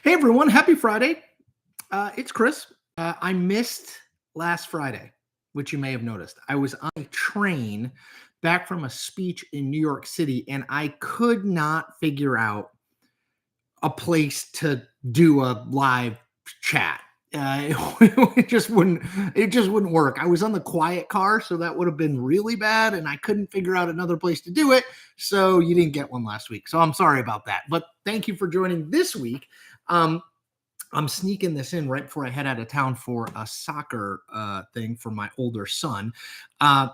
Hey everyone, happy Friday. It's Chris. I missed last Friday, which you may have noticed. I was on a train back from a speech in New York City, and I could not figure out a place to do a live chat. It just wouldn't work. I was on the quiet car, so that would have been really bad, and I couldn't figure out another place to do it. So you didn't get one last week. So I'm sorry about that. But thank you for joining this week. I'm sneaking this in right before I head out of town for a soccer thing for my older son. But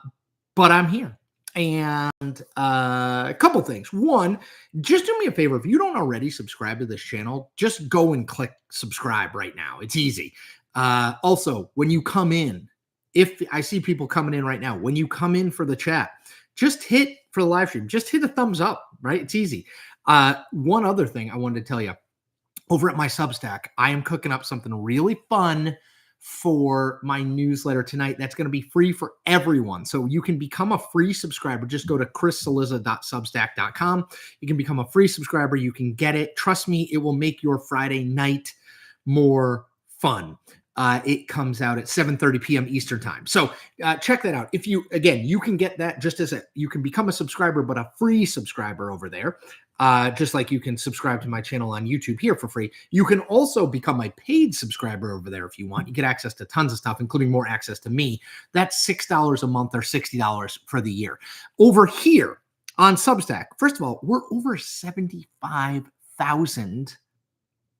I'm here. And a couple things. One, just do me a favor. If you don't already subscribe to this channel, just go and click subscribe right now. It's easy. Also, when you come in, if I see people coming in right now, when you come in for the chat, just hit for the live stream, just hit a thumbs up, right? It's easy. One other thing I wanted to tell you. Over at my Substack, I am cooking up something really fun for my newsletter tonight. That's going to be free for everyone. So you can become a free subscriber. Just go to chriscillizza.substack.com. You can become a free subscriber. You can get it. Trust me, it will make your Friday night more fun. It comes out at 7:30 p.m. Eastern time. So check that out. If you, again, you can get that just as you can become a subscriber, but a free subscriber over there. Just like you can subscribe to my channel on YouTube here for free. You can also become a paid subscriber over there if you want. You get access to tons of stuff, including more access to me. That's $6 a month or $60 for the year. Over here on Substack, first of all, we're over 75,000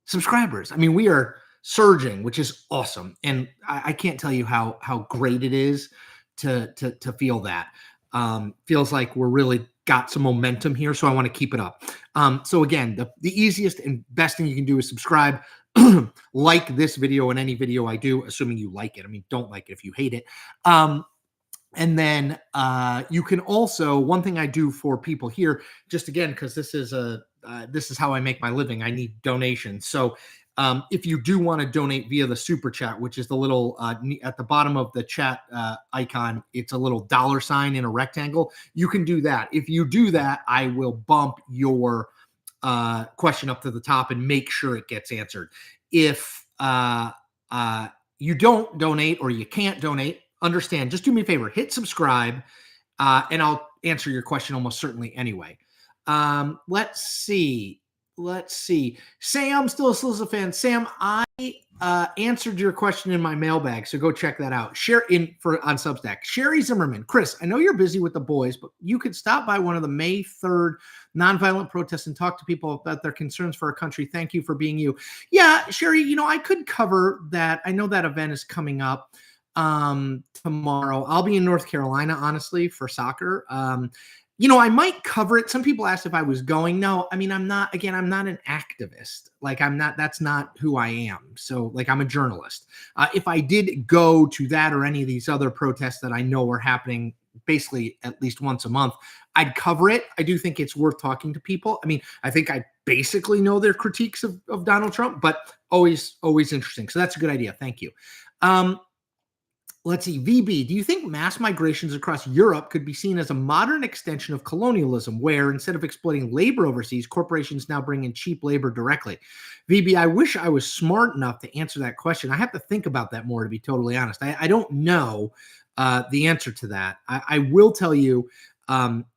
subscribers. I mean, we are surging, which is awesome. And I can't tell you how great it is to feel that. Feels like we're really got some momentum here, so I want to keep it up. So again, the easiest and best thing you can do is subscribe, like this video and any video I do, assuming you like it. I mean, don't like it if you hate it. And then you can also, one thing I do for people here, just again, because this is how I make my living. I need donations. So if you do want to donate via the super chat, which is the little at the bottom of the chat icon, it's a little $sign in a rectangle. You can do that. If you do that, I will bump your question up to the top and make sure it gets answered. If you don't donate or you can't donate, understand, just do me a favor, hit subscribe, and I'll answer your question almost certainly anyway. Let's see. Sam, still a Cillizza fan. Sam, I answered your question in my mailbag, so go check that out. On Substack. Sherry Zimmerman. Chris, I know you're busy with the boys, but you could stop by one of the May 3rd nonviolent protests and talk to people about their concerns for our country. Thank you for being you. Yeah, Sherry, I could cover that. I know that event is coming up tomorrow. I'll be in North Carolina, honestly, for soccer. I might cover it. Some people asked if I was going. No, I mean, I'm not an activist. That's not who I am. So I'm a journalist. If I did go to that or any of these other protests that I know are happening basically at least once a month, I'd cover it. I do think it's worth talking to people. I mean, I think I basically know their critiques of Donald Trump, but always interesting. So that's a good idea. Thank you. Let's see, VB, do you think mass migrations across Europe could be seen as a modern extension of colonialism where instead of exploiting labor overseas, corporations now bring in cheap labor directly? VB, I wish I was smart enough to answer that question. I have to think about that more, to be totally honest. I don't know the answer to that. I will tell you,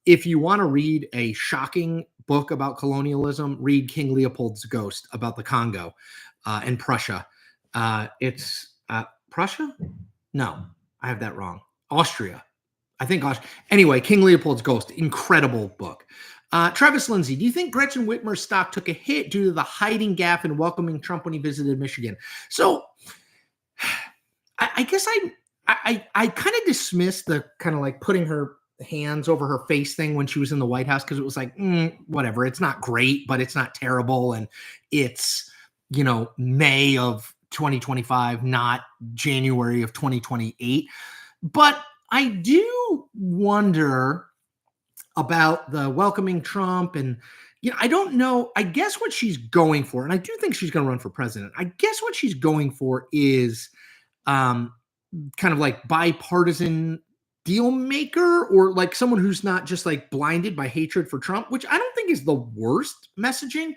if you want to read a shocking book about colonialism, read King Leopold's Ghost about the Congo and Prussia. It's Prussia? No, I have that wrong. Austria. I think Austria. Anyway, King Leopold's Ghost. Incredible book. Travis Lindsay, do you think Gretchen Whitmer's stock took a hit due to the hiding gaffe in welcoming Trump when he visited Michigan? So I guess I kind of dismissed the kind of putting her hands over her face thing when she was in the White House because it was whatever. It's not great, but it's not terrible. And it's, May of 2025, not January of 2028. But I do wonder about the welcoming Trump and, I don't know. I guess what she's going for, and I do think she's going to run for president. I guess what she's going for is kind of bipartisan deal maker or someone who's not just blinded by hatred for Trump, which I don't think is the worst messaging.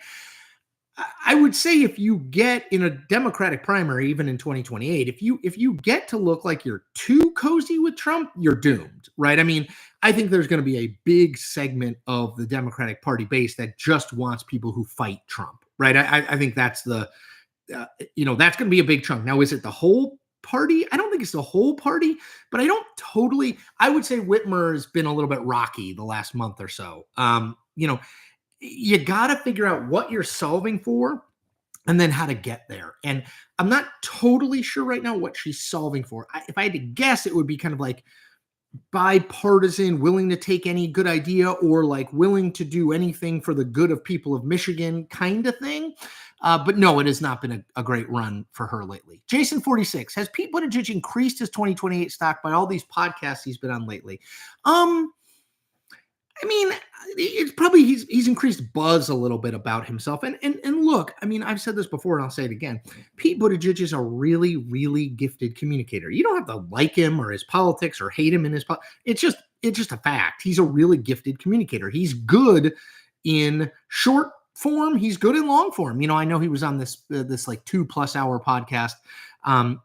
I would say if you get in a Democratic primary, even in 2028, if you get to look like you're too cozy with Trump, you're doomed, right? I mean, I think there's going to be a big segment of the Democratic Party base that just wants people who fight Trump, right? I think that's that's going to be a big chunk. Now, is it the whole party? I don't think it's the whole party, but I would say Whitmer has been a little bit rocky the last month or so. You got to figure out what you're solving for and then how to get there. And I'm not totally sure right now what she's solving for. If I had to guess, it would be kind of like bipartisan, willing to take any good idea, or like willing to do anything for the good of people of Michigan kind of thing. But no, it has not been a great run for her lately. Jason46, has Pete Buttigieg increased his 2028 stock by all these podcasts he's been on lately? I mean, it's probably he's increased buzz a little bit about himself. And look, I mean, I've said this before and I'll say it again. Pete Buttigieg is a really, really gifted communicator. You don't have to like him or his politics or hate him in his it's just a fact. He's a really gifted communicator. He's good in short form, he's good in long form. I know he was on this like 2+ hour podcast. And,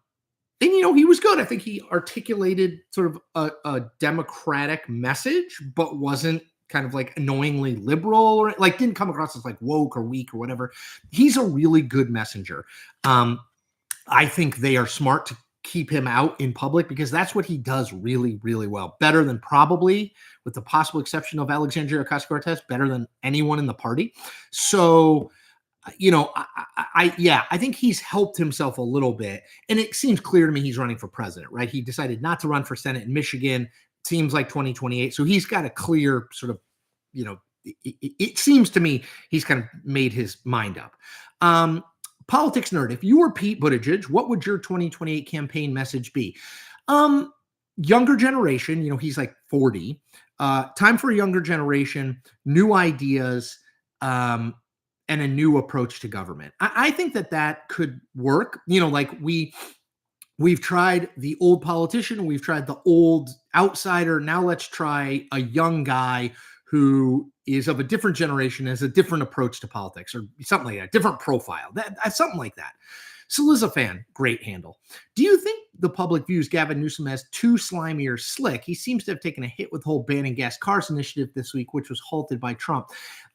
he was good. I think he articulated sort of a democratic message, but wasn't kind of like annoyingly liberal or like didn't come across as like woke or weak or whatever. He's a really good messenger. I think they are smart to keep him out in public because that's what he does really, really well. Better than probably, with the possible exception of Alexandria Ocasio-Cortez, better than anyone in the party. So, I think he's helped himself a little bit. And it seems clear to me he's running for president, right? He decided not to run for Senate in Michigan. Seems like 2028. So he's got a clear sort of, it seems to me he's kind of made his mind up. Politics nerd, if you were Pete Buttigieg, what would your 2028 campaign message be? Younger generation, he's like 40. Time for a younger generation, new ideas, and a new approach to government. I think that could work. Like we've tried the old politician, we've tried the old outsider. Now let's try a young guy who is of a different generation, has a different approach to politics, or something like that, different profile. That's something like that. Cillizza fan, great handle. Do you think the public views Gavin Newsom as too slimy or slick? He seems to have taken a hit with the whole banning gas cars initiative this week, which was halted by Trump.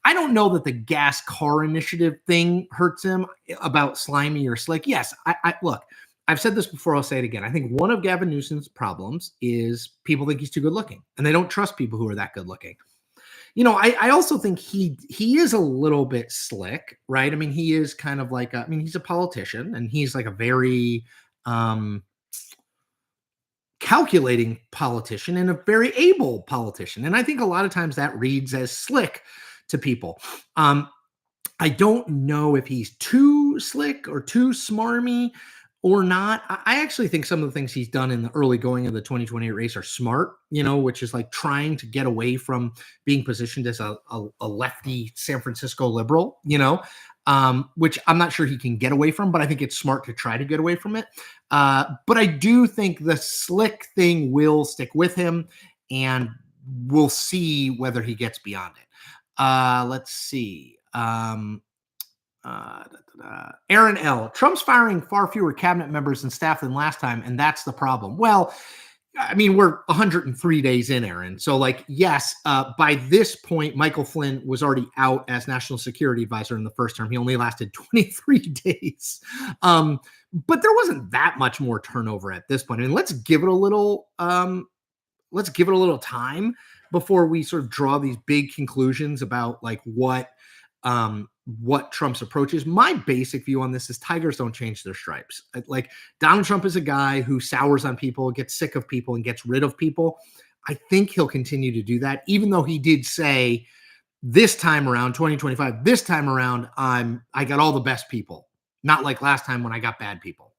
I don't know that the gas car initiative thing hurts him about slimy or slick. Yes, I look, I've said this before, I'll say it again. I think one of Gavin Newsom's problems is people think he's too good looking, and they don't trust people who are that good looking. I also think he is a little bit slick, right? I mean, he is kind of like he's a politician, and he's like a very calculating politician and a very able politician. And I think a lot of times that reads as slick to people. I don't know if he's too slick or too smarmy or not. I actually think some of the things he's done in the early going of the 2028 race are smart, which is like trying to get away from being positioned as a lefty San Francisco liberal, which I'm not sure he can get away from, but I think it's smart to try to get away from it. But I do think the slick thing will stick with him, and we'll see whether he gets beyond it. Let's see. Aaron L. Trump's firing far fewer cabinet members and staff than last time, and that's the problem. Well, I mean, we're 103 days in, Aaron. So, yes, by this point, Michael Flynn was already out as national security advisor in the first term. He only lasted 23 days. But there wasn't that much more turnover at this point. I mean, let's give it a little time before we sort of draw these big conclusions about what Trump's approach is. My basic view on this is tigers don't change their stripes. Like, Donald Trump is a guy who sours on people, gets sick of people, and gets rid of people. I think he'll continue to do that, even though he did say this time around, 2025, this time around, I got all the best people. Not like last time when I got bad people.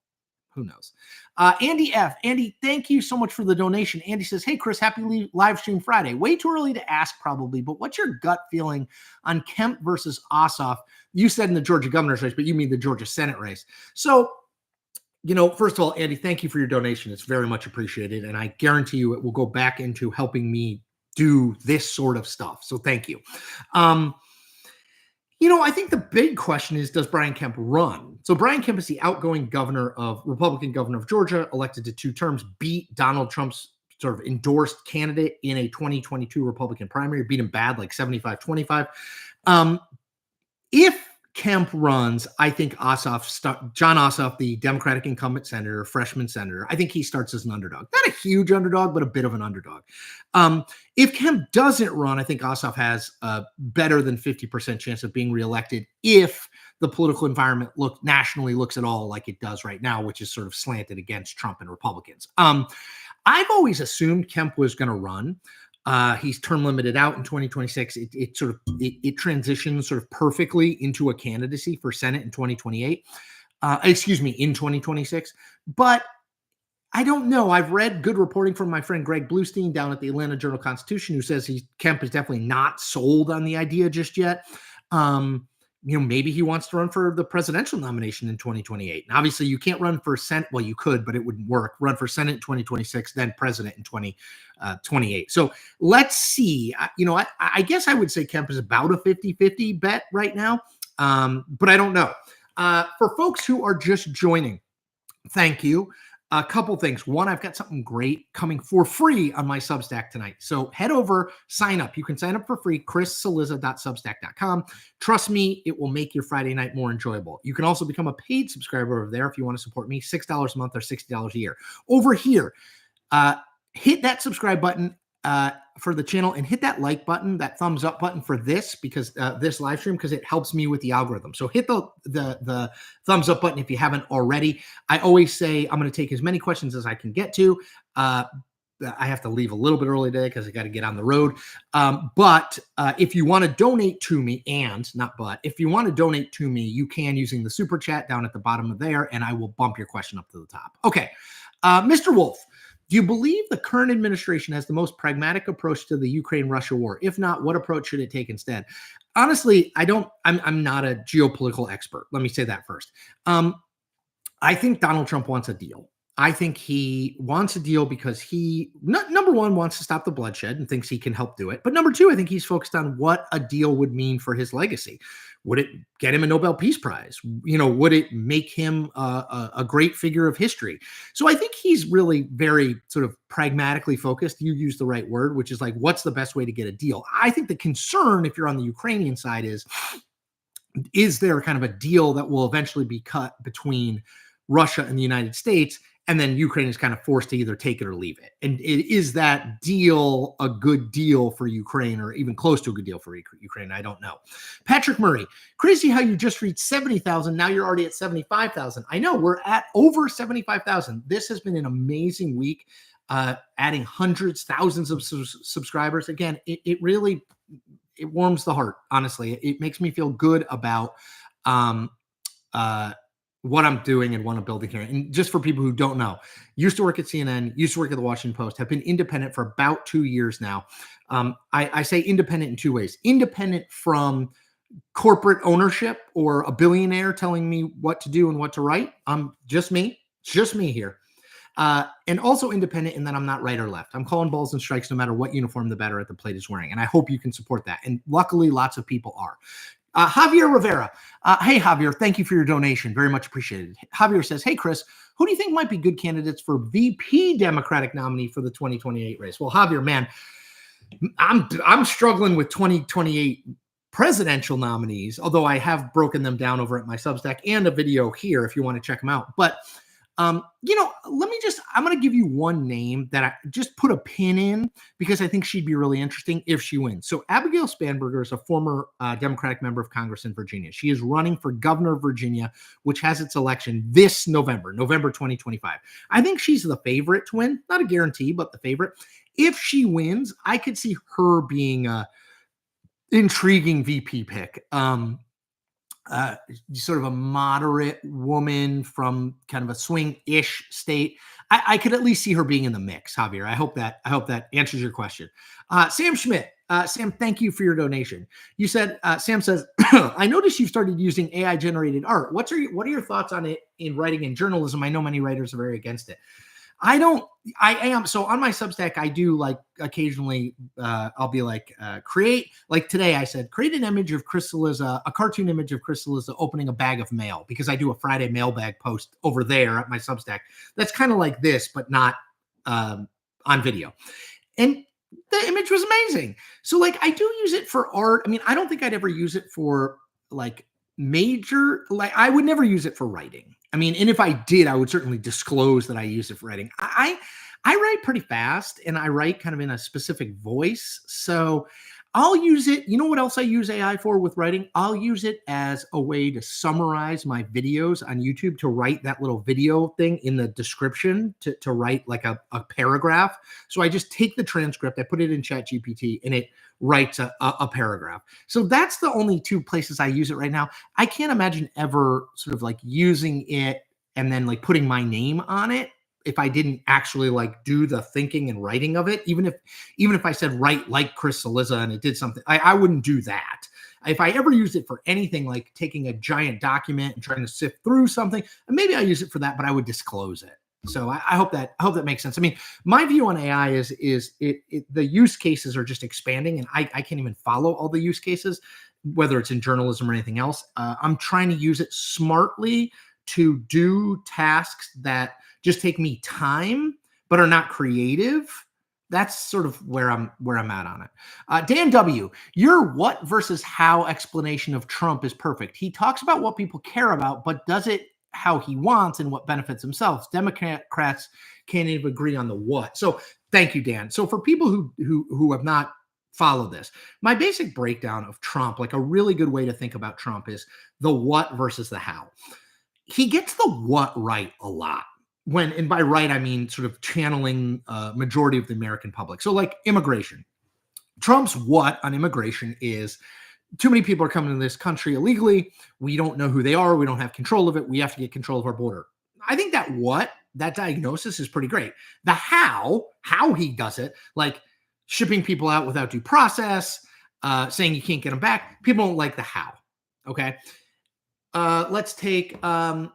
Who knows? Andy F. Andy, thank you so much for the donation. Andy says, hey, Chris, happy live stream Friday. Way too early to ask probably, but what's your gut feeling on Kemp versus Ossoff? You said in the Georgia governor's race, but you mean the Georgia Senate race. So, first of all, Andy, thank you for your donation. It's very much appreciated. And I guarantee you it will go back into helping me do this sort of stuff. So thank you. I think the big question is, does Brian Kemp run? So Brian Kemp is the outgoing Republican governor of Georgia, elected to 2 terms, beat Donald Trump's sort of endorsed candidate in a 2022 Republican primary, beat him bad, like 75-25. If Kemp runs, I think John Ossoff, the Democratic incumbent senator, freshman senator, I think he starts as an underdog. Not a huge underdog, but a bit of an underdog. If Kemp doesn't run, I think Ossoff has better than 50% chance of being reelected if the political environment nationally looks at all like it does right now, which is sort of slanted against Trump and Republicans. I've always assumed Kemp was going to run. He's term limited out in 2026. It transitions sort of perfectly into a candidacy for Senate in 2028. In 2026. But I don't know. I've read good reporting from my friend Greg Bluestein down at the Atlanta Journal-Constitution, who says Kemp is definitely not sold on the idea just yet. Maybe he wants to run for the presidential nomination in 2028. And obviously, you can't run for Senate. Well, you could, but it wouldn't work. Run for Senate in 2026, then president in 2028. So let's see. I guess I would say Kemp is about a 50-50 bet right now, but I don't know. For folks who are just joining, thank you. A couple things. One, I've got something great coming for free on my Substack tonight. So head over, sign up. You can sign up for free, chriscillizza.substack.com. Trust me, it will make your Friday night more enjoyable. You can also become a paid subscriber over there if you want to support me, $6 a month or $60 a year. Over here, hit that subscribe button for the channel and hit that like button, that thumbs up button for this, because this live stream, because it helps me with the algorithm. So hit the thumbs up button if you haven't already. I always say I'm going to take as many questions as I can get to. I have to leave a little bit early today because I got to get on the road. But if you want to donate to me, if you want to donate to me, you can using the super chat down at the bottom of there, and I will bump your question up to the top. Okay, Mr. Wolf. Do you believe the current administration has the most pragmatic approach to the Ukraine-Russia war? If not, what approach should it take instead? Honestly, I'm not a geopolitical expert. Let me say that first. I think Donald Trump wants a deal. I think he wants a deal because he, number one, wants to stop the bloodshed and thinks he can help do it. But number two, I think he's focused on what a deal would mean for his legacy. Would it get him a Nobel Peace Prize? Would it make him a great figure of history? So I think he's really very sort of pragmatically focused. You used the right word, which is like, what's the best way to get a deal? I think the concern, if you're on the Ukrainian side, is there kind of a deal that will eventually be cut between Russia and the United States? And then Ukraine is kind of forced to either take it or leave it. And is that deal a good deal for Ukraine, or even close to a good deal for Ukraine? I don't know. Patrick Murray, crazy how you just reached 70,000. Now you're already at 75,000. I know, we're at over 75,000. This has been an amazing week, adding hundreds, thousands of subscribers. Again, it really warms the heart, honestly. It makes me feel good about what I'm doing and what I'm building here. And just for people who don't know, used to work at CNN, used to work at the Washington Post, have been independent for about 2 years now. I say independent in 2 ways. Independent from corporate ownership or a billionaire telling me what to do and what to write. I'm just me. It's just me here. And also independent in that I'm not right or left. I'm calling balls and strikes no matter what uniform the batter at the plate is wearing. And I hope you can support that. And luckily, lots of people are. Javier Rivera. Hey, Javier, thank you for your donation. Very much appreciated. Javier says, hey, Chris, who do you think might be good candidates for VP Democratic nominee for the 2028 race? Well, Javier, man, I'm struggling with 2028 presidential nominees, although I have broken them down over at my Substack and a video here if you want to check them out. But I'm going to give you one name that I just put a pin in because I think she'd be really interesting if she wins. So Abigail Spanberger is a former Democratic member of Congress in Virginia. She is running for governor of Virginia, which has its election this November 2025. I think she's the favorite to win. Not a guarantee, but the favorite. If she wins, I could see her being a intriguing VP pick. Sort of a moderate woman from kind of a swing-ish state. I could at least see her being in the mix, Javier. I hope that answers your question. Sam Schmidt. Sam, thank you for your donation. You said, Sam says, I noticed you've started using AI-generated art. What are your thoughts on it in writing and journalism? I know many writers are very against it. I don't. I am so on my Substack. I do like occasionally. I'll be like create. Like today, I said create an image of Chris Cillizza, a cartoon image of Chris Cillizza opening a bag of mail because I do a Friday mailbag post over there at my Substack. That's kind of like this, but not on video. And the image was amazing. So like I do use it for art. I mean, I don't think I'd ever use it for like major, like I would never use it for writing. I mean, and if I did, I would certainly disclose that I use it for writing. I write pretty fast and I write kind of in a specific voice. So I'll use it. You know what else I use AI for with writing? I'll use it as a way to summarize my videos on YouTube, to write that little video thing in the description, to write like a paragraph. So I just take the transcript, I put it in ChatGPT, and it writes a paragraph. So that's the only two places I use it right now. I can't imagine ever sort of like using it and then like putting my name on it if I didn't actually like do the thinking and writing of it. Even if I said write like Chris Cillizza and it did something, I wouldn't do that. If I ever used it for anything like taking a giant document and trying to sift through something, maybe I use it for that, but I would disclose it. So I hope that makes sense. I mean, my view on AI is the use cases are just expanding, and I can't even follow all the use cases, whether it's in journalism or anything else. I'm trying to use it smartly to do tasks that just take me time but are not creative. That's sort of where I'm at on it. Dan W, your what versus how explanation of Trump is perfect. He talks about what people care about, but does it how he wants and what benefits themselves. Democrats can't even agree on the what. So thank you, Dan. So for people who have not followed this, my basic breakdown of Trump, like a really good way to think about Trump, is the what versus the how. He gets the what right a lot. And by right, I mean sort of channeling majority of the American public. So like immigration. Trump's what on immigration is too many people are coming to this country illegally. We don't know who they are. We don't have control of it. We have to get control of our border. I think that diagnosis is pretty great. The how he does it, like shipping people out without due process, saying you can't get them back. People don't like the how. Okay. Let's take, the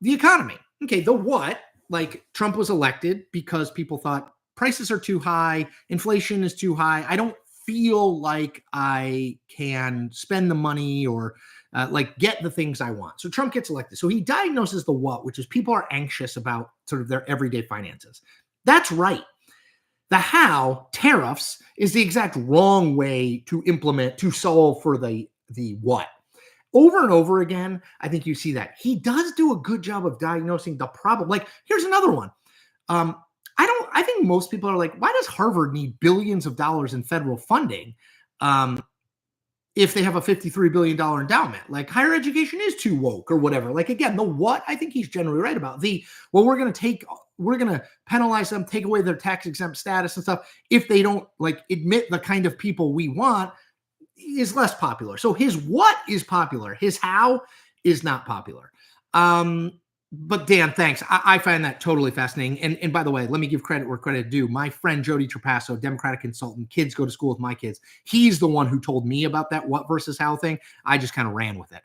economy. Okay, the what, like Trump was elected because people thought prices are too high, inflation is too high. I don't feel like I can spend the money or like get the things I want. So Trump gets elected. So he diagnoses the what, which is people are anxious about sort of their everyday finances. That's right. The how, tariffs, is the exact wrong way to solve for the what. Over and over again, I think you see that. He does do a good job of diagnosing the problem. Like, here's another one. I think most people are like, why does Harvard need billions of dollars in federal funding if they have a $53 billion endowment? Like, higher education is too woke or whatever. Like, again, the what, I think he's generally right about. We're going to penalize them, take away their tax exempt status and stuff if they don't like admit the kind of people we want, is less popular. So his what is popular. His how is not popular. But Dan, thanks. I find that totally fascinating. And by the way, let me give credit where credit is due. My friend Jody Trapasso, Democratic consultant, kids go to school with my kids. He's the one who told me about that what versus how thing. I just kind of ran with it.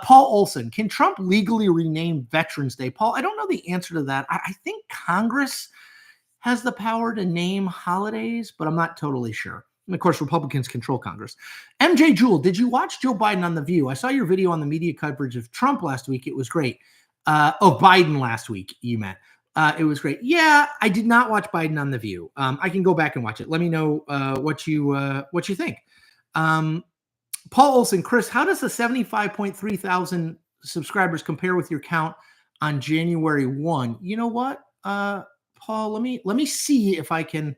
Paul Olson, can Trump legally rename Veterans Day? Paul, I don't know the answer to that. I think Congress has the power to name holidays, but I'm not totally sure. And of course, Republicans control Congress. MJ Jewell, did you watch Joe Biden on The View? I saw your video on the media coverage of Trump last week. It was great. Biden last week, you meant. It was great. Yeah, I did not watch Biden on The View. I can go back and watch it. Let me know what you think. Paul Olson, Chris, how does the 75.3 thousand subscribers compare with your count on January 1? You know what, Paul, let me see if I can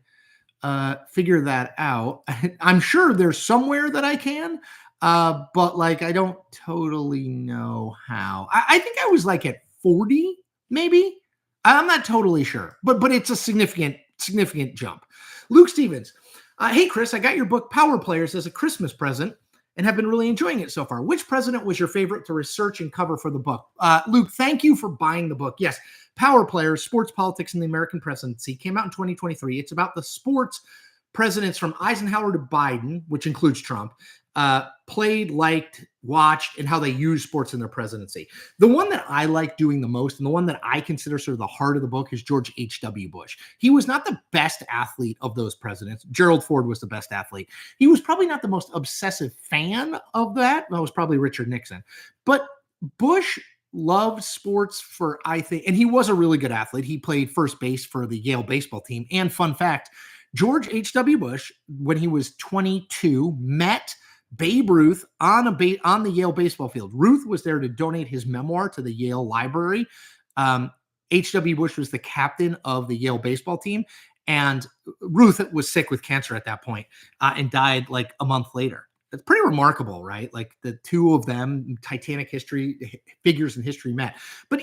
figure that out. I'm sure there's somewhere that I can, but like I don't totally know how. I think I was like at 40, maybe. I'm not totally sure, but it's a significant jump. Luke Stevens, hey Chris, I got your book Power Players as a Christmas present and have been really enjoying it so far. Which president was your favorite to research and cover for the book? Luke, thank you for buying the book. Yes, Power Players, Sports, Politics, and the American Presidency came out in 2023. It's about the sports presidents from Eisenhower to Biden, which includes Trump, played, liked, watched, and how they use sports in their presidency. The one that I like doing the most, and the one that I consider sort of the heart of the book, is George H.W. Bush. He was not the best athlete of those presidents. Gerald Ford was the best athlete. He was probably not the most obsessive fan of that. That was probably Richard Nixon. But Bush loved sports for, I think, and he was a really good athlete. He played first base for the Yale baseball team. And fun fact, George H.W. Bush, when he was 22, met Babe Ruth on the Yale baseball field. Ruth was there to donate his memoir to the Yale library. H.W. Bush was the captain of the Yale baseball team. And Ruth was sick with cancer at that point, and died like a month later. It's pretty remarkable, right? Like the two of them, Titanic history, figures in history met. But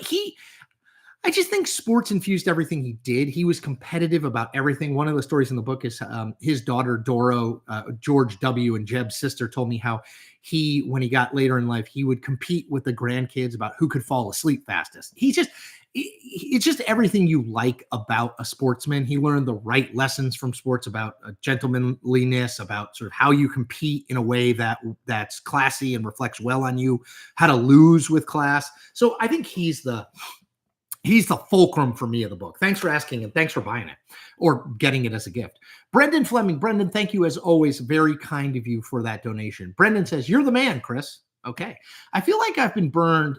I just think sports infused everything he did. He was competitive about everything. One of the stories in the book is his daughter, Doro, George W. and Jeb's sister, told me how when he got later in life, he would compete with the grandkids about who could fall asleep fastest. It's just everything you like about a sportsman. He learned the right lessons from sports about gentlemanliness, about sort of how you compete in a way that's classy and reflects well on you, how to lose with class. So I think he's the fulcrum for me of the book. Thanks for asking, and thanks for buying it or getting it as a gift. Brendan Fleming. Brendan, thank you as always. Very kind of you for that donation. Brendan says, "You're the man, Chris." Okay. I feel like I've been burned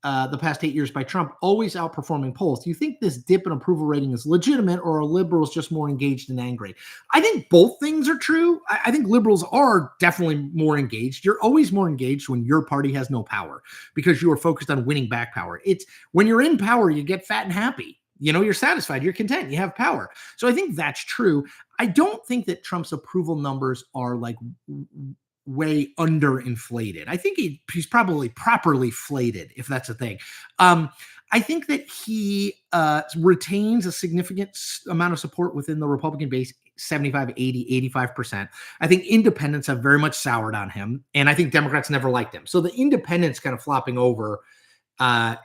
the past 8 years by Trump, always outperforming polls. Do you think this dip in approval rating is legitimate, or are liberals just more engaged and angry? I think both things are true. I think liberals are definitely more engaged. You're always more engaged when your party has no power because you are focused on winning back power. It's when you're in power, you get fat and happy. You're satisfied, you're content, you have power. So I think that's true. I don't think that Trump's approval numbers are like way underinflated. I think he's probably properly flated, if that's a thing. I think that he retains a significant amount of support within the Republican base, 75, 80, 85%. I think independents have very much soured on him, and I think Democrats never liked him. So the independents kind of flopping over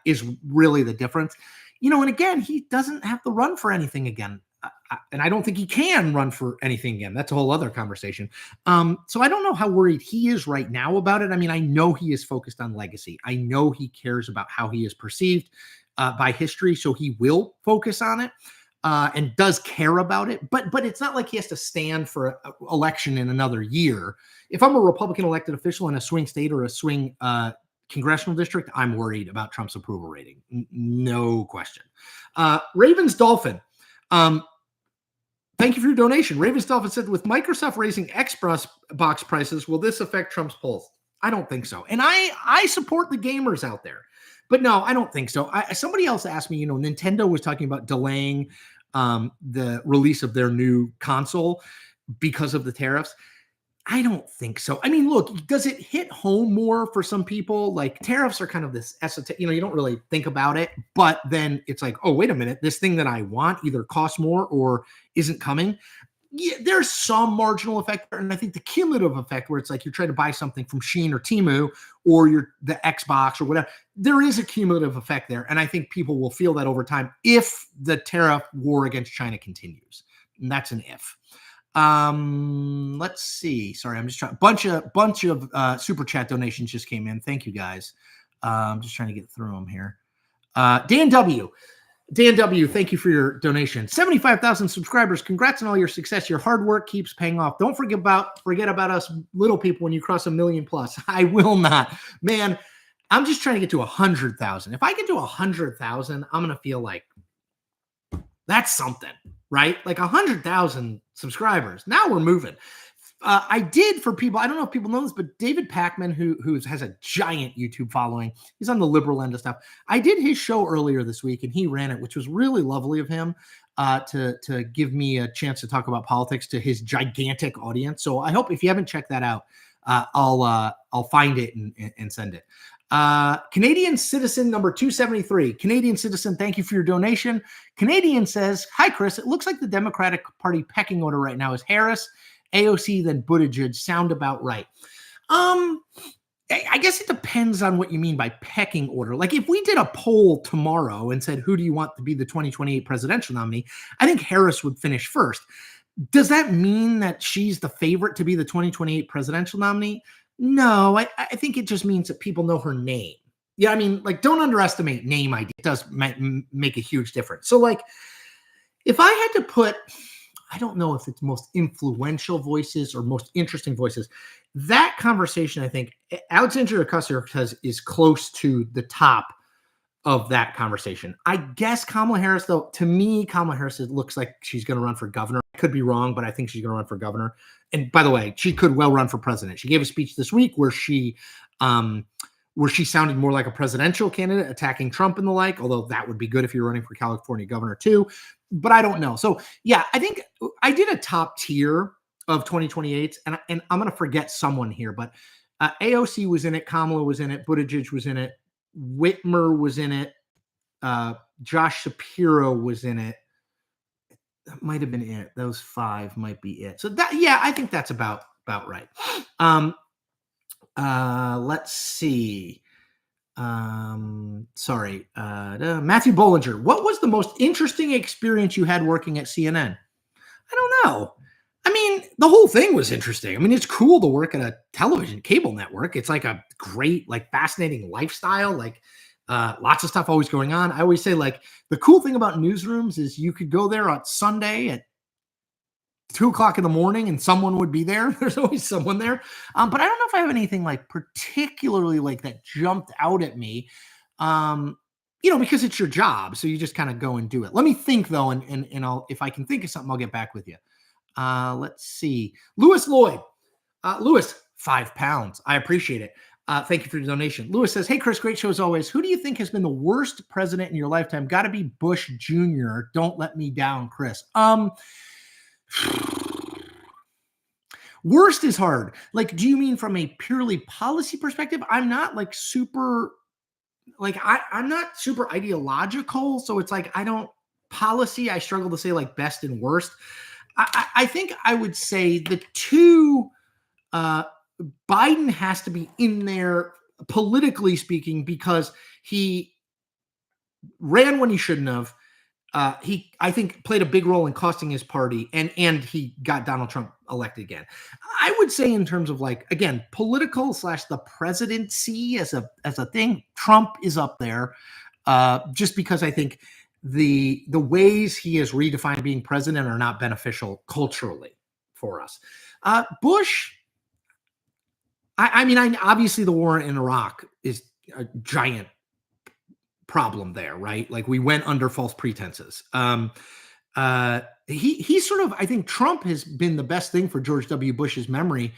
is really the difference. And again, he doesn't have to run for anything again. And I don't think he can run for anything again. That's a whole other conversation. So I don't know how worried he is right now about it. I mean, I know he is focused on legacy. I know he cares about how he is perceived by history, so he will focus on it and does care about it. But it's not like he has to stand for an election in another year. If I'm a Republican elected official in a swing state or a swing congressional district, I'm worried about Trump's approval rating. No question. Ravens Dolphin. Thank you for your donation. Ravens Dolphin said, with Microsoft raising Xbox prices, will this affect Trump's polls? I don't think so. And I support the gamers out there. But no, I don't think so. Somebody else asked me, Nintendo was talking about delaying the release of their new console because of the tariffs. I don't think so. I mean, look, does it hit home more for some people? Like tariffs are kind of this esoteric, you don't really think about it, but then it's like, oh, wait a minute, this thing that I want either costs more or isn't coming. Yeah, there's some marginal effect there. And I think the cumulative effect where it's like you're trying to buy something from Shein or Temu or the Xbox or whatever, there is a cumulative effect there. And I think people will feel that over time if the tariff war against China continues. And that's an if. Let's see. Sorry, I'm just trying. Bunch of super chat donations just came in. Thank you guys. I'm just trying to get through them here. Dan W. Thank you for your donation. 75,000 subscribers. Congrats on all your success. Your hard work keeps paying off. Don't forget about us little people when you cross 1 million plus. I will not, man. I'm just trying to get to 100,000. If I get to 100,000, I'm gonna feel like that's something, right? Like 100,000 subscribers. Now we're moving. I did for people, I don't know if people know this, but David Pakman, who has a giant YouTube following, he's on the liberal end of stuff. I did his show earlier this week and he ran it, which was really lovely of him to give me a chance to talk about politics to his gigantic audience. So I hope if you haven't checked that out, I'll find it and send it. Canadian Citizen number 273. Canadian Citizen, thank you for your donation. Canadian says, hi, Chris. It looks like the Democratic Party pecking order right now is Harris, AOC, then Buttigieg. Sound about right. I guess it depends on what you mean by pecking order. Like if we did a poll tomorrow and said, who do you want to be the 2028 presidential nominee? I think Harris would finish first. Does that mean that she's the favorite to be the 2028 presidential nominee? No, I think it just means that people know her name. Yeah, I mean, like, don't underestimate name ID. It does make a huge difference. So, like, if I had to put, I don't know if it's most influential voices or most interesting voices. That conversation, I think, Alexandria Ocasio is close to the top of that conversation. I guess Kamala Harris, though, to me, Kamala Harris, it looks like she's going to run for governor. I could be wrong, but I think she's going to run for governor. And by the way, she could well run for president. She gave a speech this week where she sounded more like a presidential candidate, attacking Trump and the like, although that would be good if you're running for California governor too. But I don't know. So yeah, I think I did a top tier of 2028, and I'm going to forget someone here, but AOC was in it, Kamala was in it, Buttigieg was in it, Whitmer was in it, Josh Shapiro was in it. That might have been it. Those 5 might be it. So that, yeah, I think that's about right. Let's see. Sorry. Matthew Bollinger. What was the most interesting experience you had working at CNN? I don't know. I mean, the whole thing was interesting. I mean, it's cool to work at a television cable network. It's like a great, like, fascinating lifestyle. Like, lots of stuff always going on. I always say, like, the cool thing about newsrooms is you could go there on Sunday at 2:00 in the morning and someone would be there. There's always someone there. But I don't know if I have anything like particularly like that jumped out at me. Because it's your job. So you just kind of go and do it. Let me think though. And if I can think of something, I'll get back with you. Let's see. Lewis Lloyd. Lewis, £5. I appreciate it. Thank you for the donation. Lewis says, hey, Chris, great show as always. Who do you think has been the worst president in your lifetime? Got to be Bush Jr. Don't let me down, Chris. Worst is hard. Like, do you mean from a purely policy perspective? I'm not like super, like, I'm not super ideological. So it's like, policy, I struggle to say like best and worst. I think I would say the two, Biden has to be in there politically speaking because he ran when he shouldn't have. He, I think, played a big role in costing his party, and he got Donald Trump elected again. I would say in terms of like, again, political / the presidency as a thing, Trump is up there, just because I think the ways he has redefined being president are not beneficial culturally for us. Bush, I mean, obviously the war in Iraq is a giant problem there, right? Like, we went under false pretenses. He sort of, I think Trump has been the best thing for George W. Bush's memory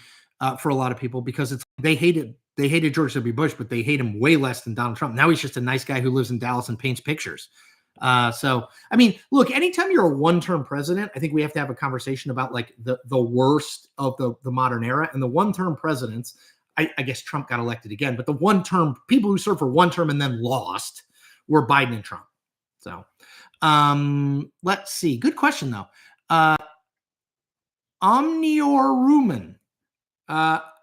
for a lot of people, because they hated George W. Bush, but they hate him way less than Donald Trump. Now he's just a nice guy who lives in Dallas and paints pictures. So, I mean, look, anytime you're a one-term president, I think we have to have a conversation about like the worst of the modern era. And the one-term presidents, I guess Trump got elected again, but the one-term people who served for one term and then lost were Biden and Trump. So, let's see. Good question though. Omnior Ruman.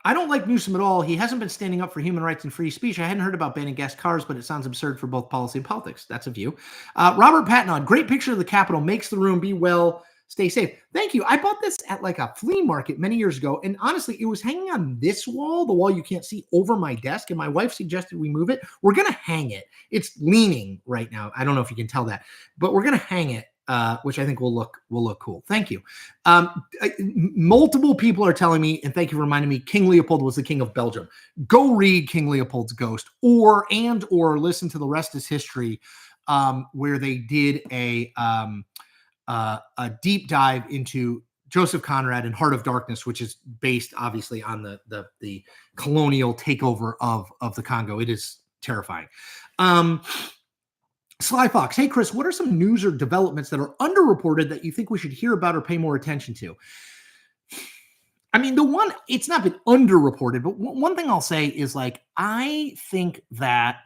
I don't like Newsom at all. He hasn't been standing up for human rights and free speech. I hadn't heard about banning gas cars, but it sounds absurd for both policy and politics. That's a view. Robert Patton, great picture of the Capitol. Makes the room. Be well. Stay safe. Thank you. I bought this at like a flea market many years ago. And honestly, it was hanging on this wall, the wall you can't see, over my desk. And my wife suggested we move it. We're going to hang it. It's leaning right now. I don't know if you can tell that, but we're going to hang it. Which I think will look cool. Thank you. Multiple people are telling me, and thank you for reminding me, King Leopold was the king of Belgium. Go read King Leopold's Ghost, or listen to The Rest is History, where they did a deep dive into Joseph Conrad and Heart of Darkness, which is based obviously on the colonial takeover of the Congo. It is terrifying. Sly Fox, hey Chris, what are some news or developments that are underreported that you think we should hear about or pay more attention to? I mean, it's not been underreported, but one thing I'll say is, like, I think that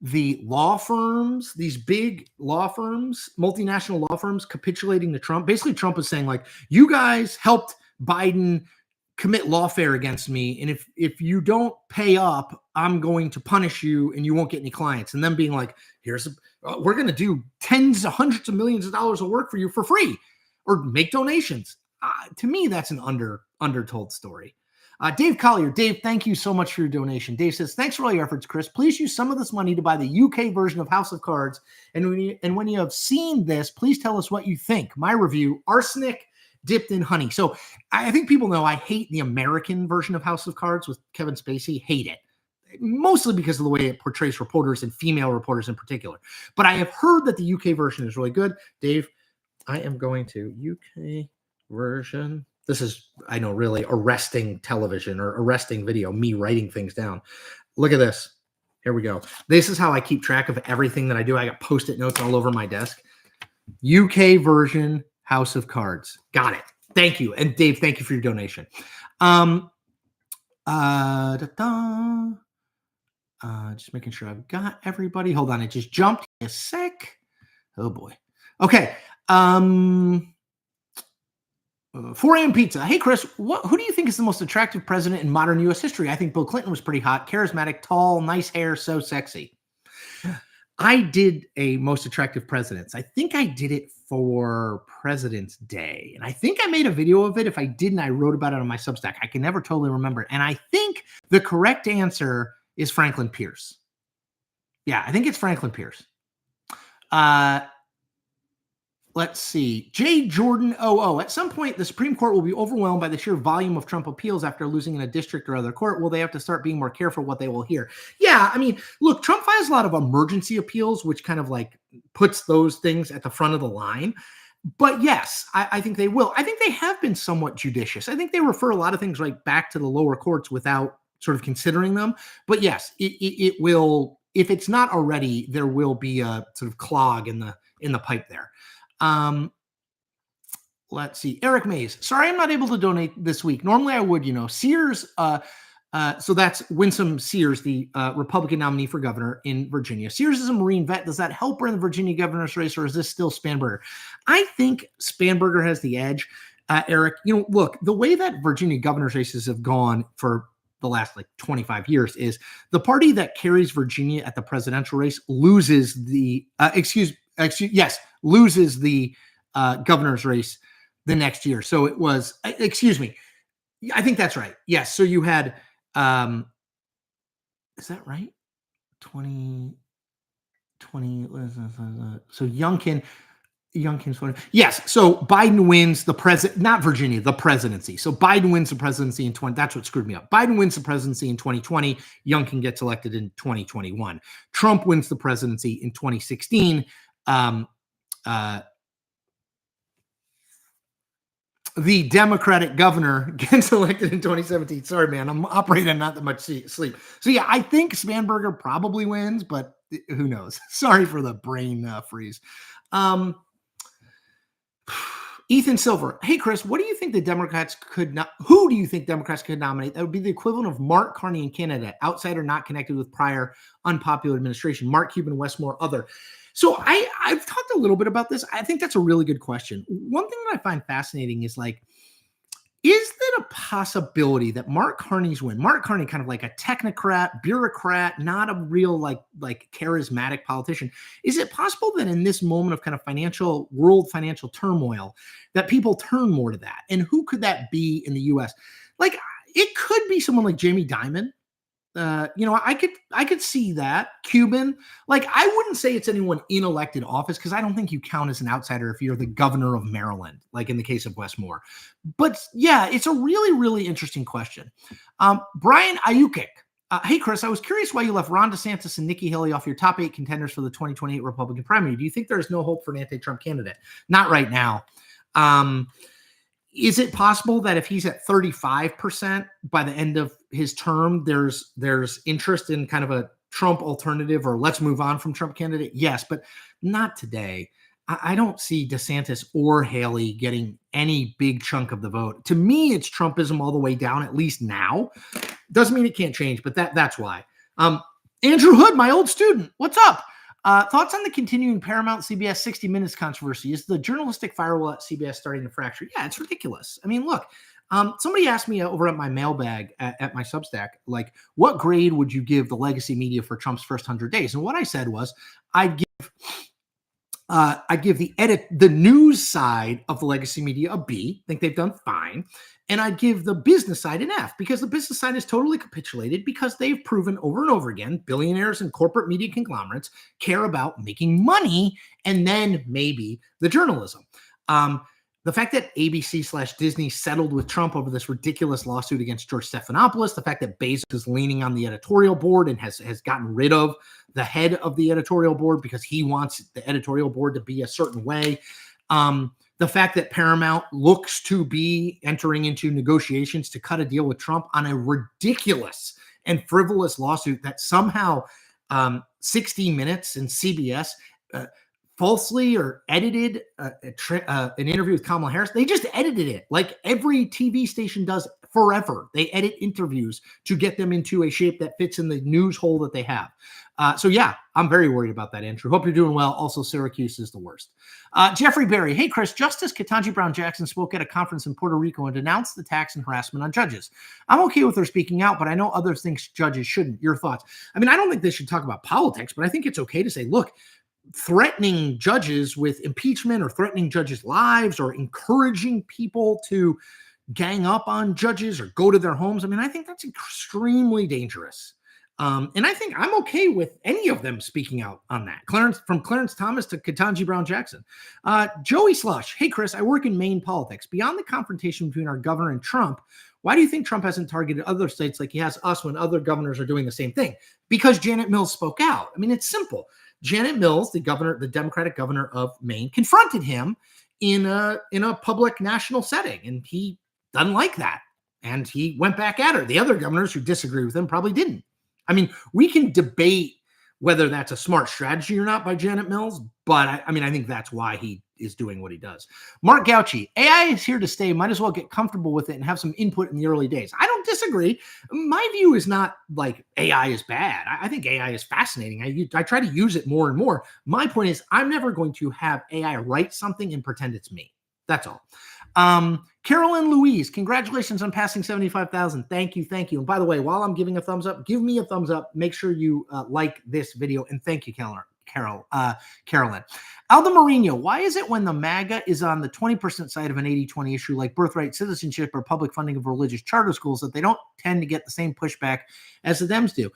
the law firms, these big law firms, multinational law firms, capitulating to Trump. Basically, Trump is saying, like, you guys helped Biden commit lawfare against me, and if you don't pay up, I'm going to punish you and you won't get any clients. And then being like, we're going to do tens of hundreds of millions of dollars of work for you for free, or make donations. To me, that's an undertold story. Dave Collier. Dave, thank you so much for your donation. Dave says, thanks for all your efforts, Chris. Please use some of this money to buy the UK version of House of Cards. And when you have seen this, please tell us what you think. My review, arsenic dipped in honey. So I think people know I hate the American version of House of Cards with Kevin Spacey. Hate it. Mostly because of the way it portrays reporters and female reporters in particular. But I have heard that the UK version is really good. Dave, I am going to UK version. This is, I know, really arresting television or arresting video, me writing things down. Look at this. Here we go. This is how I keep track of everything that I do. I got Post-it notes all over my desk. UK version House of Cards. Got it. Thank you. And Dave, thank you for your donation. Just making sure I've got everybody. Hold on. It just jumped a sec. Oh boy. Okay. 4 a.m. pizza. Hey, Chris, who do you think is the most attractive president in modern U.S. history? I think Bill Clinton was pretty hot, charismatic, tall, nice hair, so sexy. I did a most attractive presidents. I think I did it for President's Day. And I think I made a video of it. If I didn't, I wrote about it on my Substack. I can never totally remember. And I think the correct answer is Franklin Pierce. Yeah, I think it's Franklin Pierce. Let's see. J. Jordan 00. At some point, the Supreme Court will be overwhelmed by the sheer volume of Trump appeals after losing in a district or other court. Will they have to start being more careful what they will hear? Yeah, I mean, look, Trump files a lot of emergency appeals, which kind of like puts those things at the front of the line. But yes, I think they will. I think they have been somewhat judicious. I think they refer a lot of things right back to the lower courts without sort of considering them. But yes, it will. If it's not already, there will be a sort of clog in the pipe there. Let's see. Eric Mays. Sorry, I'm not able to donate this week. Normally I would, Sears. So that's Winsome Sears, the Republican nominee for governor in Virginia. Sears is a Marine vet. Does that help her in the Virginia governor's race, or is this still Spanberger? I think Spanberger has the edge. Eric, look, the way that Virginia governor's races have gone for the last 25 years is the party that carries Virginia at the presidential race loses the loses the governor's race the next year. So it was, I think that's right. Yes. So you had, is that right? 2020. So Youngkin's funny. Yes. So Biden wins not Virginia, the presidency. So Biden wins the presidency in 20. That's what screwed me up. Biden wins the presidency in 2020. Youngkin gets elected in 2021. Trump wins the presidency in 2016. The Democratic governor gets elected in 2017. Sorry, man, I'm operating on not that much sleep. So yeah, I think Spanberger probably wins, but who knows? Sorry for the brain freeze. Ethan Silver. Hey, Chris, what do you think the Democrats who do you think Democrats could nominate? That would be the equivalent of Mark Carney in Canada, outsider not connected with prior unpopular administration. Mark Cuban, Westmore, other. So I've talked a little bit about this. I think that's a really good question. One thing that I find fascinating is is there a possibility that Mark Carney's win? Mark Carney, kind of like a technocrat, bureaucrat, not a real like charismatic politician. Is it possible that in this moment of kind of world financial turmoil, that people turn more to that? And who could that be in the U.S.? It could be someone like Jamie Dimon. I could see that. Cuban. I wouldn't say it's anyone in elected office because I don't think you count as an outsider if you're the governor of Maryland, like in the case of Westmore. But yeah, it's a really, really interesting question. Brian Ayukik. Hey, Chris, I was curious why you left Ron DeSantis and Nikki Haley off your top 8 contenders for the 2028 Republican primary. Do you think there's no hope for an anti-Trump candidate? Not right now. Is it possible that if he's at 35% by the end of his term, there's interest in kind of a Trump alternative or let's move on from Trump candidate? Yes, but not today. I don't see DeSantis or Haley getting any big chunk of the vote. To me, it's Trumpism all the way down, at least now. Doesn't mean it can't change, but that's why. Andrew Hood, my old student, what's up? Thoughts on the continuing Paramount CBS 60 Minutes controversy? Is the journalistic firewall at CBS starting to fracture? Yeah, it's ridiculous. I mean, look, somebody asked me over at my mailbag at my Substack, what grade would you give the legacy media for Trump's first 100 days? And what I said was, I'd give I give the news side of the legacy media a B. Think they've done fine. And I give the business side an F because the business side has totally capitulated because they've proven over and over again billionaires and corporate media conglomerates care about making money and then maybe the journalism. The fact that ABC/Disney settled with Trump over this ridiculous lawsuit against George Stephanopoulos, the fact that Bezos is leaning on the editorial board and has gotten rid of the head of the editorial board because he wants the editorial board to be a certain way. The fact that Paramount looks to be entering into negotiations to cut a deal with Trump on a ridiculous and frivolous lawsuit that somehow 60 Minutes and CBS falsely or edited an interview with Kamala Harris. They just edited it like every TV station does forever. They edit interviews to get them into a shape that fits in the news hole that they have. So yeah, I'm very worried about that, Andrew. Hope you're doing well. Also, Syracuse is the worst. Jeffrey Berry. Hey, Chris, Justice Ketanji Brown Jackson spoke at a conference in Puerto Rico and denounced the tax and harassment on judges. I'm okay with her speaking out, but I know others think judges shouldn't. Your thoughts? I mean, I don't think they should talk about politics, but I think it's okay to say, look, threatening judges with impeachment or threatening judges' lives or encouraging people to gang up on judges or go to their homes. I mean, I think that's extremely dangerous. And I think I'm okay with any of them speaking out on that. From Clarence Thomas to Ketanji Brown Jackson. Joey Slush. Hey, Chris, I work in Maine politics. Beyond the confrontation between our governor and Trump, why do you think Trump hasn't targeted other states like he has us when other governors are doing the same thing? Because Janet Mills spoke out. I mean, it's simple. Janet Mills, the Democratic governor of Maine, confronted him in a public national setting, and he doesn't like that. And he went back at her. The other governors who disagree with him probably didn't. I mean, we can debate whether that's a smart strategy or not by Janet Mills, but I think that's why he is doing what he does. Mark Gauci, AI is here to stay. Might as well get comfortable with it and have some input in the early days. I don't disagree. My view is not like AI is bad. I think AI is fascinating. I try to use it more and more. My point is I'm never going to have AI write something and pretend it's me. That's all. Carolyn Louise, congratulations on passing 75,000. Thank you. And by the way, while I'm giving a thumbs up, give me a thumbs up. Make sure you like this video. And thank you, Carolyn. Aldo Marino, why is it when the MAGA is on the 20% side of an 80-20 issue like birthright citizenship or public funding of religious charter schools that they don't tend to get the same pushback as the Dems do?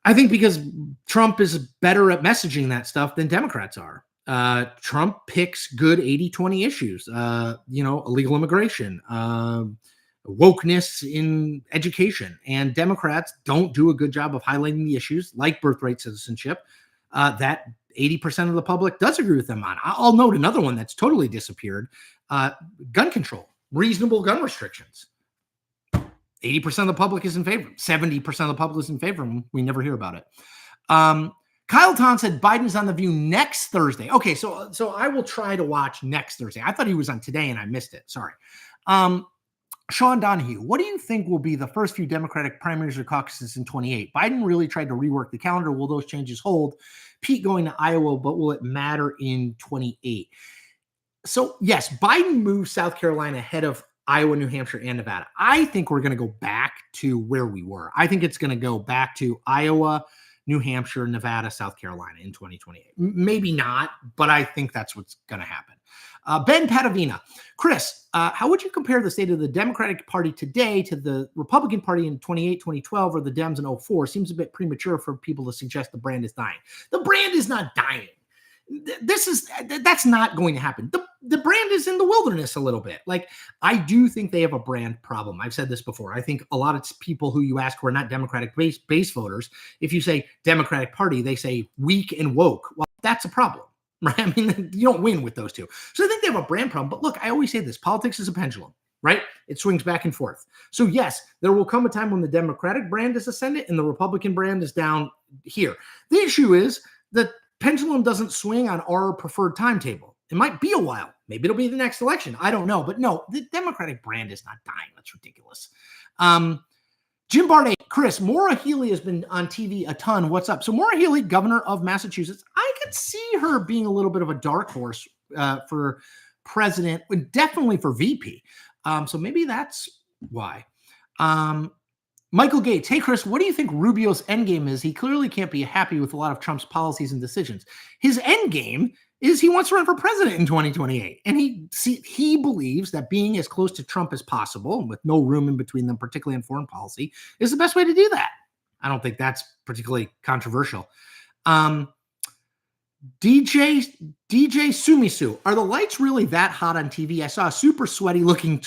I think because Trump is better at messaging that stuff than Democrats are. Trump picks good 80-20 issues, illegal immigration, wokeness in education, and Democrats don't do a good job of highlighting the issues like birthright citizenship that 80% of the public does agree with them on. I'll note another one that's totally disappeared, gun control, reasonable gun restrictions. 80% of the public is in favor. 70% of the public is in favor. We never hear about it. Kyle Ton said Biden's on The View next Thursday. Okay, so I will try to watch next Thursday. I thought he was on today and I missed it. Sorry. Sean Donahue, what do you think will be the first few Democratic primaries or caucuses in 28? Biden really tried to rework the calendar. Will those changes hold? Pete going to Iowa, but will it matter in 28? So yes, Biden moved South Carolina ahead of Iowa, New Hampshire, and Nevada. I think we're going to go back to where we were. I think it's going to go back to Iowa, New Hampshire, Nevada, South Carolina in 2028. Maybe not, but I think that's what's going to happen. Ben Padavina. Chris, how would you compare the state of the Democratic Party today to the Republican Party in 2008, 2012, or the Dems in 04? Seems a bit premature for people to suggest the brand is dying. The brand is not dying. That's not going to happen. The brand is in the wilderness a little bit. Like, I do think they have a brand problem. I've said this before. I think a lot of people who you ask who are not Democratic base voters, if you say Democratic Party, they say weak and woke. Well, that's a problem, right? I mean, you don't win with those two. So I think they have a brand problem. But look, I always say this, politics is a pendulum, right? It swings back and forth. So yes, there will come a time when the Democratic brand is ascendant and the Republican brand is down here. The issue is that pendulum doesn't swing on our preferred timetable. It might be a while. Maybe it'll be the next election. I don't know. But no, the Democratic brand is not dying. That's ridiculous. Jim Barnett, Chris, Maura Healey has been on TV a ton. What's up? So Maura Healey, governor of Massachusetts, I could see her being a little bit of a dark horse for president, but definitely for VP. So maybe that's why. Michael Gates, hey, Chris, what do you think Rubio's endgame is? He clearly can't be happy with a lot of Trump's policies and decisions. His endgame is he wants to run for president in 2028. And he believes that being as close to Trump as possible, with no room in between them, particularly in foreign policy, is the best way to do that. I don't think that's particularly controversial. DJ Sumisu, are the lights really that hot on TV? I saw a super sweaty looking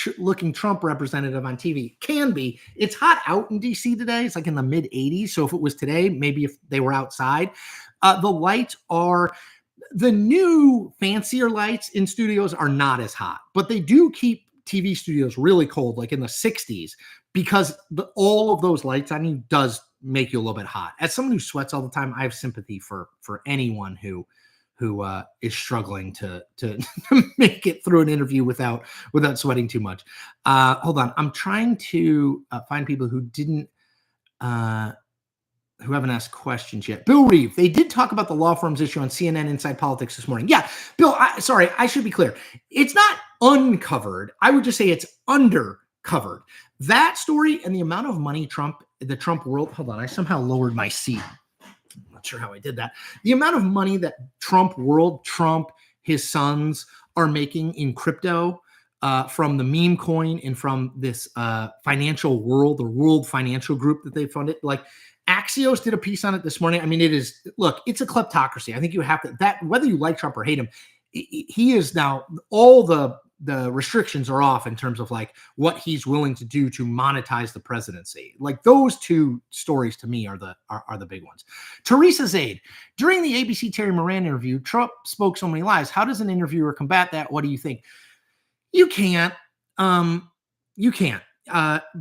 Trump representative on TV. Can be. It's hot out in DC today. It's like in the mid 80s. So if it was today, maybe if they were outside, the lights are the new fancier lights in studios are not as hot, but they do keep TV studios really cold, like in the 60s, because all of those lights on you does make you a little bit hot. As someone who sweats all the time, I have sympathy for anyone who is struggling to make it through an interview without sweating too much. Hold on, I'm trying to find people who haven't asked questions yet. Bill Reeve, they did talk about the law firms issue on CNN Inside Politics this morning. Yeah, Bill, sorry, I should be clear. It's not uncovered. I would just say it's undercovered. That story and the amount of money the Trump world, hold on, I somehow lowered my seat. I'm not sure how I did that. The amount of money that Trump, his sons are making in crypto from the meme coin and from this financial world, the World Financial Group that they funded. Like Axios did a piece on it this morning. I mean, it's a kleptocracy. I think you have to, whether you like Trump or hate him, he is now, all the restrictions are off in terms of like what he's willing to do to monetize the presidency. Like those two stories to me are the big ones. Teresa Zaid, during the ABC Terry Moran interview, Trump spoke so many lies. How does an interviewer combat that? What do you think? You can't.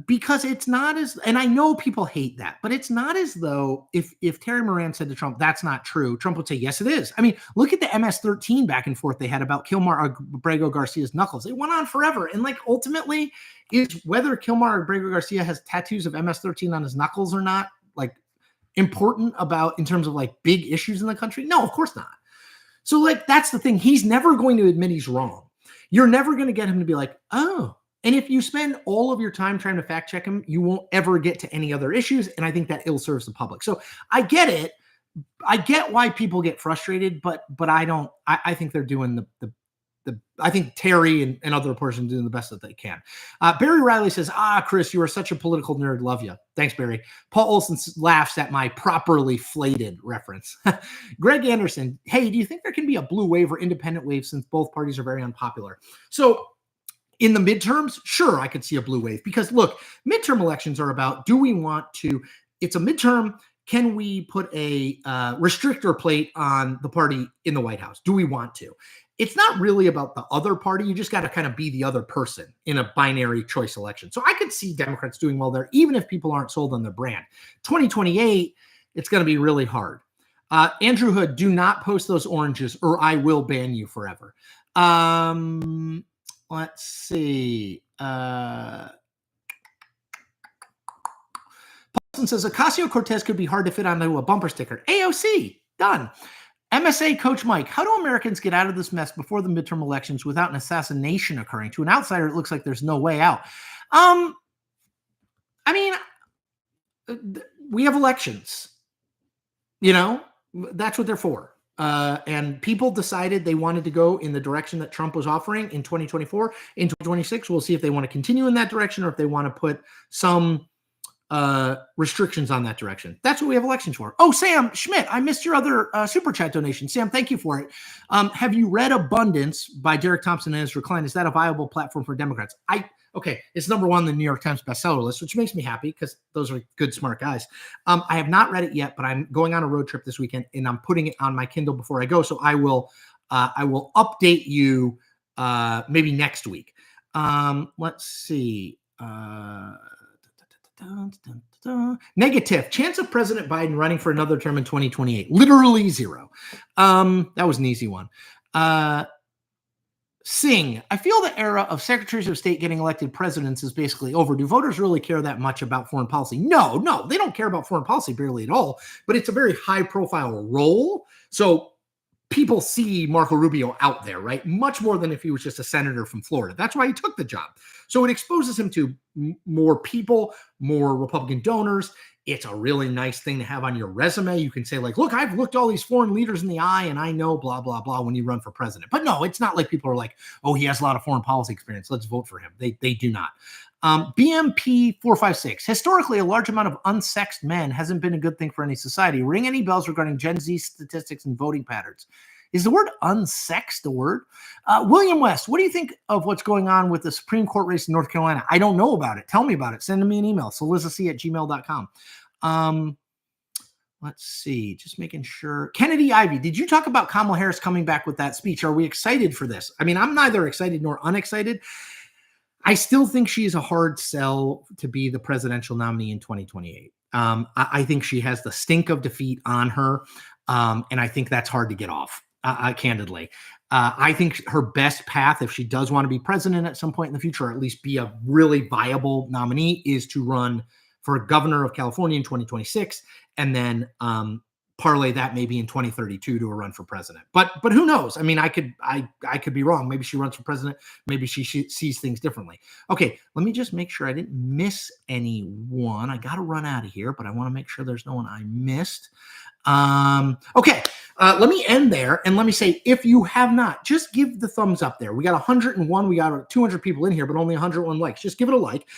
Because it's not as, and I know people hate that, but it's not as though if Terry Moran said to Trump, that's not true, Trump would say, yes, it is. I mean, look at the MS-13 back and forth they had about Kilmar Abrego Garcia's knuckles. It went on forever. And like, ultimately, is whether Kilmar Abrego Garcia has tattoos of MS-13 on his knuckles or not, like, important about in terms of like big issues in the country? No, of course not. So like, that's the thing. He's never going to admit he's wrong. You're never going to get him to be like, oh. And if you spend all of your time trying to fact check him, you won't ever get to any other issues. And I think that ill serves the public. So I get it. I get why people get frustrated, but I don't. I think they're doing I think Terry and other reporters are doing the best that they can. Barry Riley says, Chris, you are such a political nerd. Love you. Thanks, Barry. Paul Olson laughs at my properly flated reference. Greg Anderson, hey, do you think there can be a blue wave or independent wave since both parties are very unpopular? So in the midterms, sure, I could see a blue wave because look, midterm elections are about, do we want to, it's a midterm, can we put a restrictor plate on the party in the White House? Do we want to? It's not really about the other party. You just got to kind of be the other person in a binary choice election. So I could see Democrats doing well there, even if people aren't sold on their brand. 2028, it's going to be really hard. Andrew Hood, do not post those oranges or I will ban you forever. Let's see. Paulson says Ocasio-Cortez could be hard to fit onto a bumper sticker. AOC, done. MSA Coach Mike, how do Americans get out of this mess before the midterm elections without an assassination occurring? To an outsider, it looks like there's no way out. I mean, we have elections. You know, that's what they're for. And people decided they wanted to go in the direction that Trump was offering in 2024. In 2026, we'll see if they want to continue in that direction or if they want to put some restrictions on that direction. That's what we have elections for. Oh, Sam Schmidt, I missed your other super chat donation. Sam, thank you for it. Have you read Abundance by Derek Thompson and Ezra Klein? Is that a viable platform for Democrats? Okay, it's number one on the New York Times bestseller list, which makes me happy because those are good, smart guys. I have not read it yet, but I'm going on a road trip this weekend and I'm putting it on my Kindle before I go. So I will update you maybe next week. Let's see. Negative. Chance of President Biden running for another term in 2028. Literally zero. That was an easy one. Singh, I feel the era of secretaries of state getting elected presidents is basically over. Do voters really care that much about foreign policy? No, they don't care about foreign policy barely at all, but it's a very high profile role. So people see Marco Rubio out there, right? Much more than if he was just a senator from Florida. That's why he took the job. So it exposes him to more people, more Republican donors. It's a really nice thing to have on your resume. You can say, like, look, I've looked all these foreign leaders in the eye and I know blah, blah, blah when you run for president. But no, it's not like people are like, oh, he has a lot of foreign policy experience. Let's vote for him. They do not. BMP 456. Historically, a large amount of unsexed men hasn't been a good thing for any society. Ring any bells regarding Gen Z statistics and voting patterns. Is the word unsexed a word? William West, what do you think of what's going on with the Supreme Court race in North Carolina? I don't know about it. Tell me about it. Send me an email, cillizzac@gmail.com. Let's see, just making sure. Kennedy Ivey, did you talk about Kamala Harris coming back with that speech? Are we excited for this? I mean, I'm neither excited nor unexcited. I still think she is a hard sell to be the presidential nominee in 2028. I think she has the stink of defeat on her, and I think that's hard to get off, candidly. I think her best path, if she does want to be president at some point in the future, or at least be a really viable nominee, is to run for governor of California in 2026, and then parlay that maybe in 2032 to a run for president. But who knows? I mean, I could be wrong. Maybe she runs for president. Maybe she sees things differently. Okay, let me just make sure I didn't miss anyone. I got to run out of here, but I want to make sure there's no one I missed. Okay, let me end there and let me say, if you have not, just give the thumbs up there. We got 101. We got 200 people in here, but only 101 likes. Just give it a like.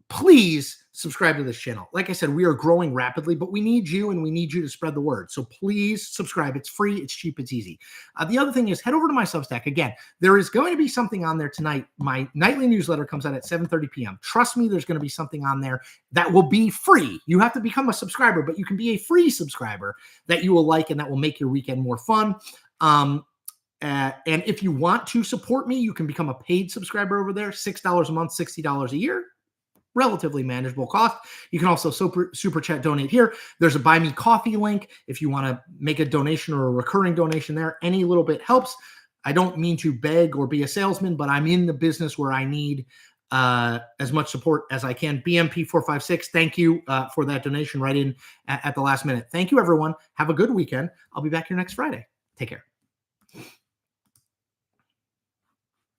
Please subscribe to this channel. Like I said, we are growing rapidly, but we need you and we need you to spread the word. So please subscribe. It's free, it's cheap, it's easy. The other thing is head over to my Substack. Again, there is going to be something on there tonight. My nightly newsletter comes out at 7:30 p.m. Trust me, there's going to be something on there that will be free. You have to become a subscriber, but you can be a free subscriber that you will like and that will make your weekend more fun. And if you want to support me, you can become a paid subscriber over there, $6 a month, $60 a year. Relatively manageable cost. You can also super chat donate here. There's a buy me coffee link if you want to make a donation or a recurring donation there. Any little bit helps. I don't mean to beg or be a salesman, but I'm in the business where I need as much support as I can. BMP 456, thank you for that donation right in at the last minute. Thank you, everyone. Have a good weekend. I'll be back here next Friday. Take care.